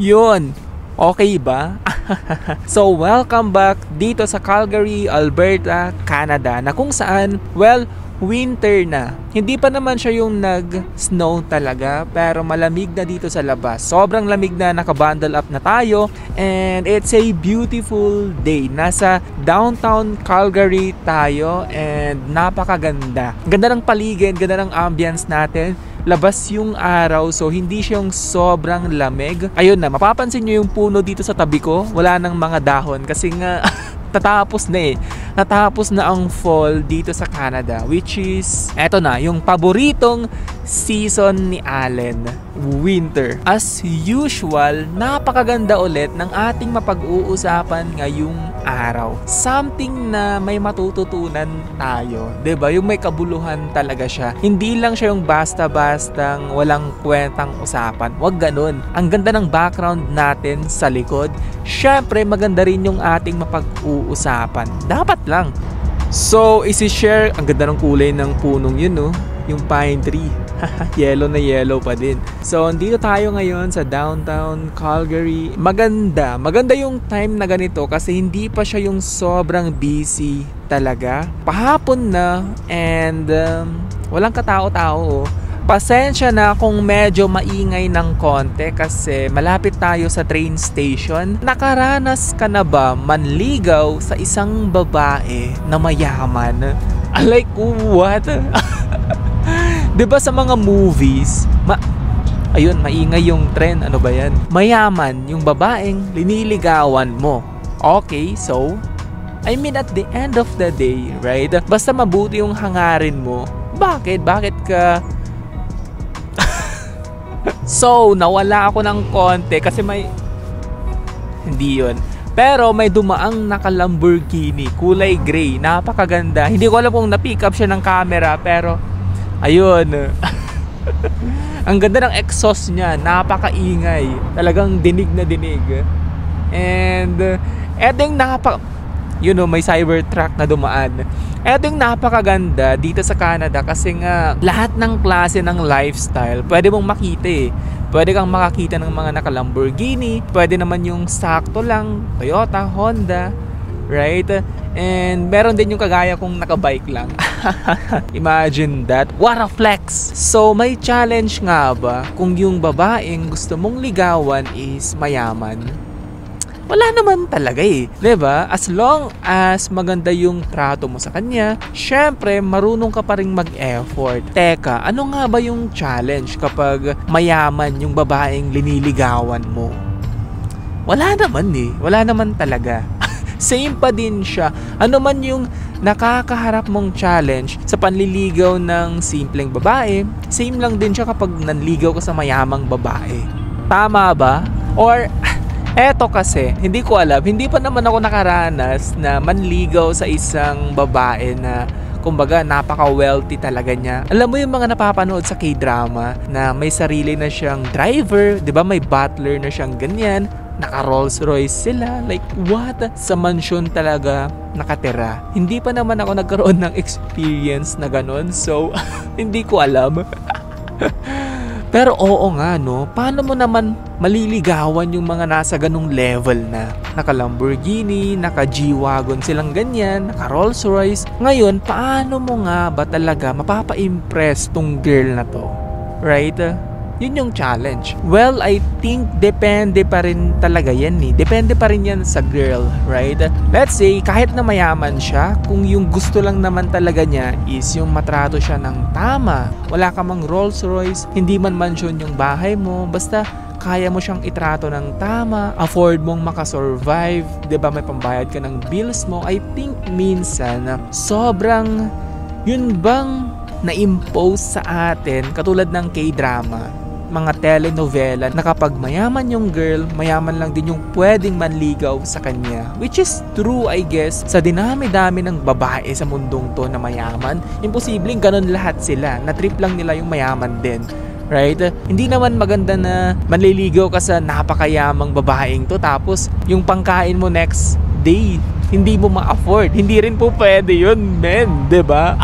Yun, okay ba? So, welcome back dito sa Calgary, Alberta, Canada, na kung saan, well, winter na. Hindi pa naman siya yung nag-snow talaga, pero malamig na dito sa labas. Sobrang lamig na, naka-bundle up na tayo, and it's a beautiful day. Nasa downtown Calgary tayo, and napakaganda. Ganda ng paligid, ganda ng ambience natin. Labas yung araw, so hindi siya yung sobrang lamig. Ayun na, mapapansin nyo yung puno dito sa tabi ko, wala nang mga dahon kasi nga tatapos na natapos na ang fall dito sa Canada, which is eto na, yung paboritong season ni Allen, winter. As usual, napakaganda ulit ng ating mapag-uusapan ngayong araw. Something na may matututunan tayo, 'di ba? Yung may kabuluhan talaga siya. Hindi lang siya yung basta-bastang walang kwentang usapan. Wag ganun. Ang ganda ng background natin sa likod. Syempre, maganda rin yung ating mapag-uusapan. Dapat lang. So, isi-share, ang ganda ng kulay ng punong yun, no? Yung pine tree. Yellow na yellow pa din. So, andito tayo ngayon sa downtown Calgary. Maganda. Maganda yung time na ganito kasi hindi pa siya yung sobrang busy talaga. Pahapon na and walang katao-tao. Pasensya na kung medyo maingay ng konti kasi malapit tayo sa train station. Nakaranas ka na ba manligaw sa isang babae na mayaman? Like what? Diba sa mga movies, ayun, maingay yung trend, ano ba yan? Mayaman yung babaeng liniligawan mo. Okay, so, I mean at the end of the day, right? Basta mabuti yung hangarin mo. Bakit? Bakit ka... So, nawala ako ng konti kasi may... Hindi yun. Pero may dumaang naka-Lamborghini, kulay gray, napakaganda. Hindi ko alam kung na-pick up siya ng camera, pero ayun. Ang ganda ng exhaust niya, napakaingay. Talagang dinig na dinig. And eto yung may Cybertruck na dumaan. Eto yung napakaganda dito sa Canada kasi nga lahat ng klase ng lifestyle pwede mong makita eh. Pwede kang makakita ng mga naka-Lamborghini, pwede naman yung sakto lang, Toyota, Honda, right? And meron din yung kagaya kong nakabike lang. Imagine that. What a flex! So, may challenge nga ba kung yung babaeng gusto mong ligawan is mayaman? Wala naman talaga eh. 'Di ba? As long as maganda yung trato mo sa kanya, syempre marunong ka pa ring mag-effort. Teka, ano nga ba yung challenge kapag mayaman yung babaeng liniligawan mo? Wala naman eh. Wala naman talaga. Same pa din siya. Ano man yung nakakaharap mong challenge sa panliligaw ng simpleng babae, same lang din siya kapag nanligaw ka sa mayamang babae. Tama ba? Or eto kasi, hindi ko alam, hindi pa naman ako nakaranas na manligaw sa isang babae na kumbaga napaka-wealthy talaga niya. Alam mo yung mga napapanood sa K-drama na may sarili na siyang driver, 'di ba? May butler na siyang ganyan, naka Rolls Royce sila. Like what? Sa mansion talaga nakatira. Hindi pa naman ako nagkaroon ng experience na ganun. So, hindi ko alam. Pero oo nga no, paano mo naman maliligawan yung mga nasa ganung level na? Naka-Lamborghini, naka-G-Wagon silang ganyan, naka-Rolls-Royce. Ngayon, paano mo nga ba talaga mapapa-impress tong girl na to? Right? Yun yung challenge. Well, I think depende pa rin talaga yan eh. Depende pa rin yan sa girl, right? Let's say, kahit na mayaman siya, kung yung gusto lang naman talaga niya is yung matrato siya ng tama. Wala ka mang Rolls Royce, hindi man mansion yung bahay mo, basta kaya mo siyang itrato ng tama, afford mong makasurvive, 'di ba? May pambayad ka ng bills mo. I think minsan sobrang yun bang na-impose sa atin katulad ng K-drama, mga telenovela, na kapag mayaman yung girl, mayaman lang din yung pwedeng manligaw sa kanya. Which is true, I guess. Sa dinami-dami ng babae sa mundong to na mayaman, imposibleng ganun lahat sila. Na-trip lang nila yung mayaman din. Right? Hindi naman maganda na manliligaw ka sa napakayamang babaeng to, tapos yung pangkain mo next day, hindi mo ma-afford. Hindi rin po pwede yun, men. 'Di ba?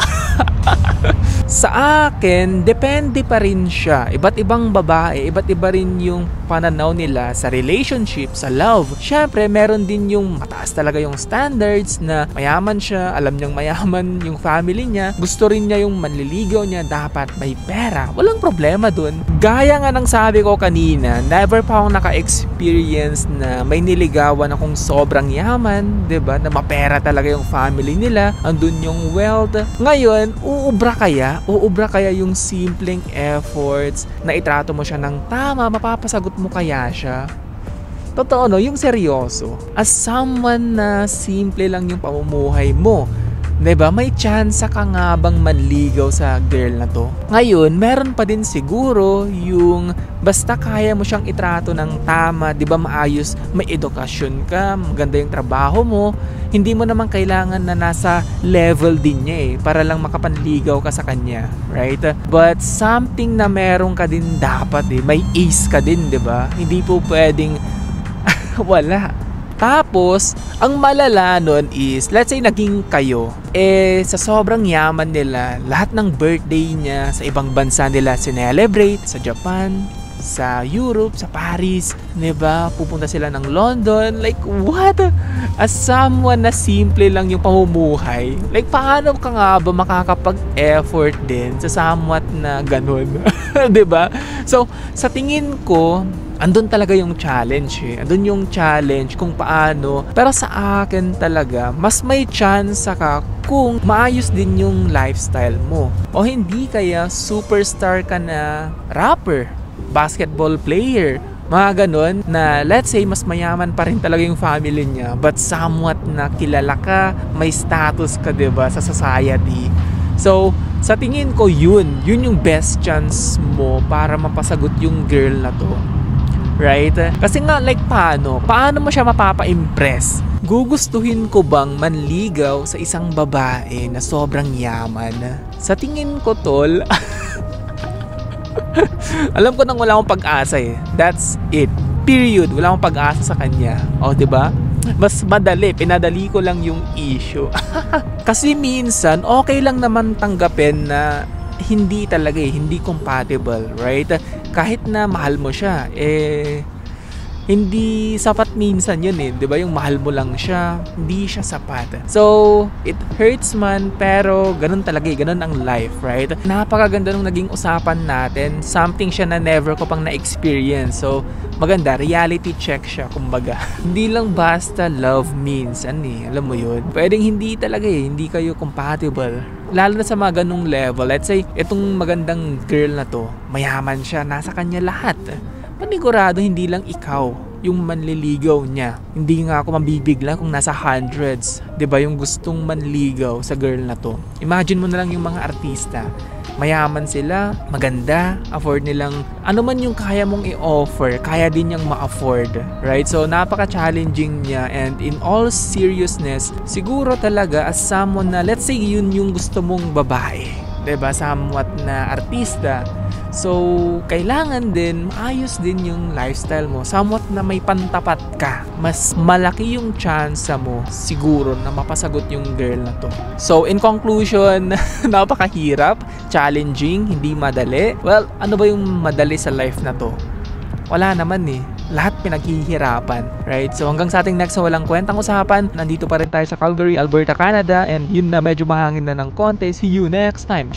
Sa akin, depende pa rin siya. Iba't ibang babae, iba't iba rin yung pananaw nila sa relationship, sa love. Syempre, meron din yung mataas talaga yung standards na mayaman siya, alam niyang mayaman yung family niya. Gusto rin niya yung manliligaw niya, dapat may pera. Walang problema dun. Gaya nga ng sabi ko kanina, never pa akong naka-experience na may niligawan akong sobrang yaman, 'di ba? Na mapera talaga yung family nila, andun yung wealth. Ngayon, uubra kaya yung simpleng efforts na itrato mo siya ng tama, mapapasagot mo kaya siya? Totoo, no? Yung seryoso. As someone na simple lang yung pamumuhay mo, 'di ba? May chance ka nga bang manligaw sa girl na to? Ngayon, meron pa din siguro yung basta kaya mo siyang itrato ng tama, 'di ba? Maayos, may edukasyon ka, maganda yung trabaho mo, hindi mo naman kailangan na nasa level din niya para lang makapanligaw ka sa kanya, right? But something na meron ka din dapat may ace ka din, 'di ba? Hindi po pwedeng wala. Tapos, ang malala nun is, let's say naging kayo, sa sobrang yaman nila, lahat ng birthday niya sa ibang bansa nila sinelebrate, sa Japan, sa Europe, sa Paris, 'di ba? Pupunta sila ng London, like what? As someone na simple lang yung pamumuhay, like paano ka nga ba makakapag-effort din sa somewhat na ganun? 'Di ba? So, sa tingin ko, andun talaga yung challenge Andun yung challenge kung paano. Pero sa akin talaga, mas may chance ka kung maayos din yung lifestyle mo. O hindi kaya superstar ka na rapper, basketball player, mga ganon na let's say mas mayaman pa rin talaga yung family niya but somewhat na kilala ka, may status ka, 'di ba, sa society. So, sa tingin ko yun yung best chance mo para mapasagot yung girl na to. Right? Kasi nga like paano mo siya mapapa-impress? Gugustuhin ko bang manligaw sa isang babae na sobrang yaman? Sa tingin ko, tol, alam ko nang wala akong pag-asa That's it. Period. Wala akong pag-asa sa kanya. O, 'di ba? Mas madali, pinadali ko lang yung issue. Kasi minsan, okay lang naman tanggapin na hindi talaga hindi compatible, right? Kahit na mahal mo siya, hindi sapat minsan yun 'di ba? Yung mahal mo lang siya, hindi siya sapat. So, it hurts man, pero ganun talaga ganun ang life, right? Napakaganda nung naging usapan natin. Something siya na never ko pang na-experience. So, maganda, reality check siya, kumbaga. Hindi lang basta love means, alam mo yun? Pwedeng hindi talaga hindi kayo compatible. Lalo na sa mga ganung level. Let's say, itong magandang girl na to, mayaman siya, nasa kanya lahat. Panigurado hindi lang ikaw yung manliligaw niya. Hindi nga ako mabibigla kung nasa hundreds, 'di ba, yung gustong manligaw sa girl na to. Imagine mo na lang yung mga artista. Mayaman sila, maganda, afford nilang ano man yung kaya mong i-offer, kaya din niyang ma-afford, right? So napaka-challenging niya, and in all seriousness, siguro talaga as someone na let's say yun yung gusto mong babae, 'di ba, somewhat na artista. So, kailangan din maayos din yung lifestyle mo. Somewhat na may pantapat ka. Mas malaki yung chance mo siguro na mapasagot yung girl na to. So, in conclusion, napakahirap, challenging, hindi madali. Well, ano ba yung madali sa life na to? Wala naman lahat pinaghihirapan, right? So hanggang sa ating next na walang kwentang usapan, nandito pa rin tayo sa Calgary, Alberta, Canada, and yun na, medyo mahangin na ng konti. See you next time.